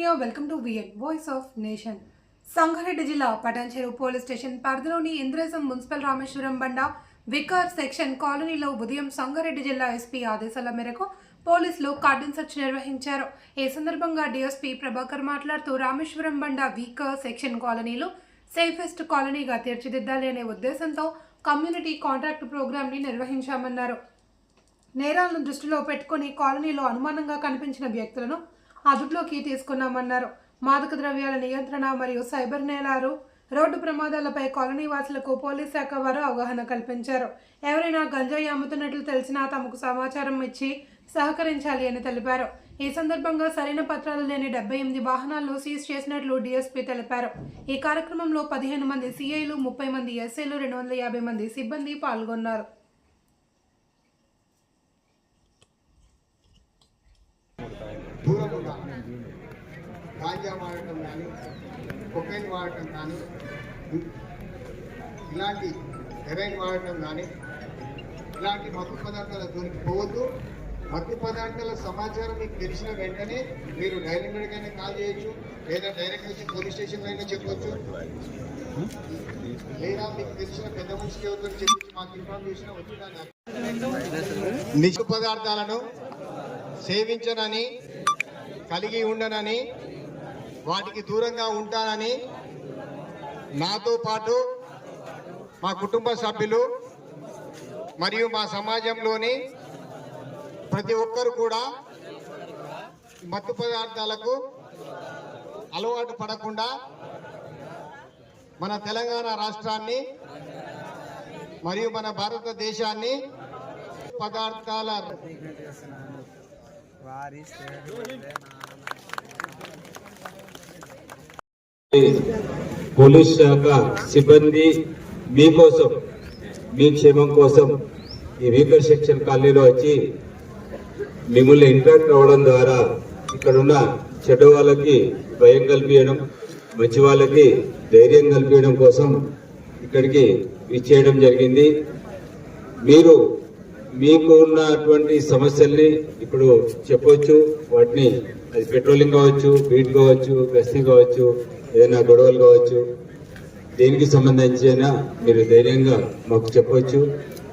Media welcome to VN voice of nation. Sangareddy జిల్లా Patancheru police station పరిధిలోని Indresham municipal Rameswaram బండ vicar section కాలనీలో ఉదయం సంగారెడ్డి జిల్లా ఎస్పీ ఆదేశాల మేరకు పోలీసులు కార్డన్ సెర్చ్ నిర్వహించారు. ఈ సందర్భంగా డీఎస్పీ ప్రభాకర్ మాట్లాడుతూ రామేశ్వరం బండ వికార్ సెక్షన్ కాలనీలో సేఫెస్ట్ కాలనీగా తీర్చిదిద్దాలి అనే ఉద్దేశంతో కమ్యూనిటీ కాంట్రాక్ట్ ప్రోగ్రామ్ని నిర్వహించామన్నారు. నేరాలను దృష్టిలో పెట్టుకుని కాలనీలో అనుమానంగా కనిపించిన వ్యక్తులను అదుపులోకి తీసుకున్నామన్నారు. మాదక ద్రవ్యాల నియంత్రణ మరియు సైబర్ నేరాలు, రోడ్డు ప్రమాదాలపై కాలనీ వాసులకు పోలీస్ శాఖ వారు అవగాహన కల్పించారు. ఎవరైనా గంజాయి అమ్ముతున్నట్లు తెలిసినా తమకు సమాచారం ఇచ్చి సహకరించాలి అని తెలిపారు. ఈ సందర్భంగా సరైన పత్రాలు లేని 78 వాహనాలను సీజ్ చేసినట్లు డీఎస్పీ తెలిపారు. ఈ కార్యక్రమంలో 15 మంది సిఐలు, 30 మంది ఎస్ఐలు, 250 మంది సిబ్బంది పాల్గొన్నారు. గాంజా వాడటం కానీ, కొకైన్ వాడటం కానీ, ఇలాంటి హెరాయిన్ వాడటం కానీ, ఇలాంటి మత్తు పదార్థాల జోలికి పోవద్దు. మత్తు పదార్థాల సమాచారం మీకు తెలిసిన వెంటనే మీరు డైరెక్ట్గానే కాల్ చేయొచ్చు, లేదా డైరెక్ట్ వచ్చి పోలీస్ స్టేషన్లో అయినా చెప్పొచ్చు, లేదా మీకు తెలిసిన పెద్ద మనిషికి ఎవరితో చెప్పి మాకు ఇన్ఫర్మేషన్ వచ్చి దాన్ని నిషేధ పదార్థాలను సేవించనని, కలిగి ఉండనని, వాటికి దూరంగా ఉంటానని నాతో పాటు మా కుటుంబ సభ్యులు మరియు మా సమాజంలోని ప్రతి ఒక్కరు కూడా మత్తు పదార్థాలకు అలవాటు పడకుండా మన తెలంగాణ రాష్ట్రాన్ని మరియు మన భారతదేశాన్ని పదార్థాల పోలీస్ శాఖ సిబ్బంది మీకోసం, మీ క్షేమం కోసం ఈ వీకర్ సెక్షన్ కాలనీలో వచ్చి మిమ్మల్ని ఇంటరాక్ట్ అవ్వడం ద్వారా ఇక్కడున్న చెడ్డ వాళ్ళకి భయం కల్పించడం, మంచి వాళ్ళకి ధైర్యం కల్పించడం కోసం ఇక్కడికి ఇచ్చేయడం జరిగింది. మీరు మీకు ఉన్నటువంటి సమస్యల్ని ఇప్పుడు చెప్పవచ్చు. వాటిని అది పెట్రోలింగ్ కావచ్చు, బీట్ కావచ్చు, గస్తీ కావచ్చు, ఏదైనా గొడవలు కావచ్చు, దేనికి సంబంధించి అయినా మీరు ధైర్యంగా మాకు చెప్పవచ్చు.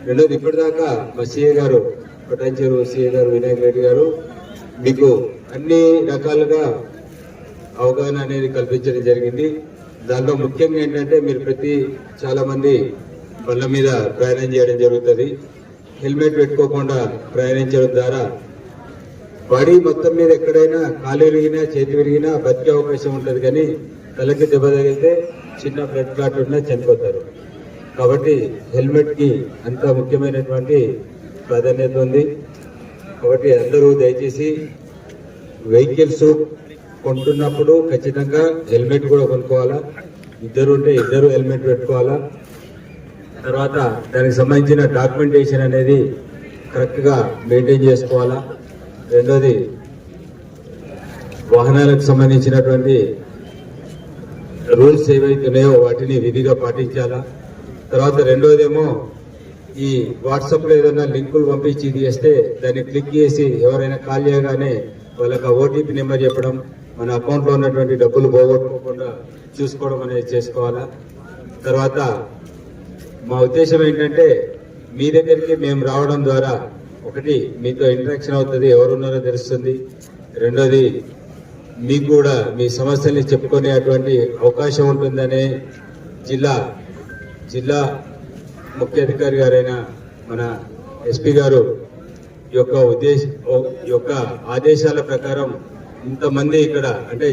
రెండోది, ఇప్పటిదాకా మా సిఏ గారు, పటాన్చెరు సిఏ గారు వినాయక్ రెడ్డి గారు మీకు అన్ని రకాలుగా అవగాహన అనేది కల్పించడం జరిగింది. దాంట్లో ముఖ్యంగా ఏంటంటే మీరు చాలా మంది బండ్ల మీద ప్రయాణం చేయడం జరుగుతుంది. హెల్మెట్ పెట్టుకోకుండా ప్రయాణించడం ద్వారా బాడీ మొత్తం మీద ఎక్కడైనా కాలు విరిగినా, చేతి విరిగినా బతికే అవకాశం ఉంటుంది, కానీ తలకి దెబ్బ తగిలితే చిన్న బ్లడ్ క్లాట్ ఉన్నా చనిపోతారు. కాబట్టి హెల్మెట్ కి అంత ముఖ్యమైనటువంటి ప్రాధాన్యత ఉంది. కాబట్టి అందరూ దయచేసి వెహికల్స్ కొంటున్నప్పుడు ఖచ్చితంగా హెల్మెట్ కూడా కొనుక్కోవాలా. ఇద్దరు ఉంటే ఇద్దరు హెల్మెట్ పెట్టుకోవాలా. తర్వాత దానికి సంబంధించిన డాక్యుమెంటేషన్ అనేది కరెక్ట్ గా మెయింటైన్ చేసుకోవాలా. రెండోది, వాహనాలకు సంబంధించినటువంటి రూల్స్ ఏవైతున్నాయో వాటిని విధిగా పాటించాలా. తర్వాత రెండోదేమో, ఈ వాట్సాప్ లో ఏదైనా లింకులు పంపించి చేస్తే దాన్ని క్లిక్ చేసి ఎవరైనా కాల్ చేయగానే వాళ్ళకి ఓటీపీ నెంబర్ చెప్పడం, మన అకౌంట్ లో ఉన్నటువంటి డబ్బులు పోగొట్టుకోకుండా చూసుకోవడం అనేది చేసుకోవాలా. తర్వాత మా ఉద్దేశం ఏంటంటే, మీ దగ్గరికి మేము రావడం ద్వారా ఒకటి మీతో ఇంటరాక్షన్ అవుతుంది, ఎవరున్నారో తెలుస్తుంది. రెండోది, మీకు కూడా మీ సమస్యల్ని చెప్పుకునే అటువంటి అవకాశం ఉంటుందనే జిల్లా ముఖ్య అధికారి గారైన మన ఎస్పీ గారు యొక్క ఆదేశాల ప్రకారం ఇంతమంది ఇక్కడ అంటే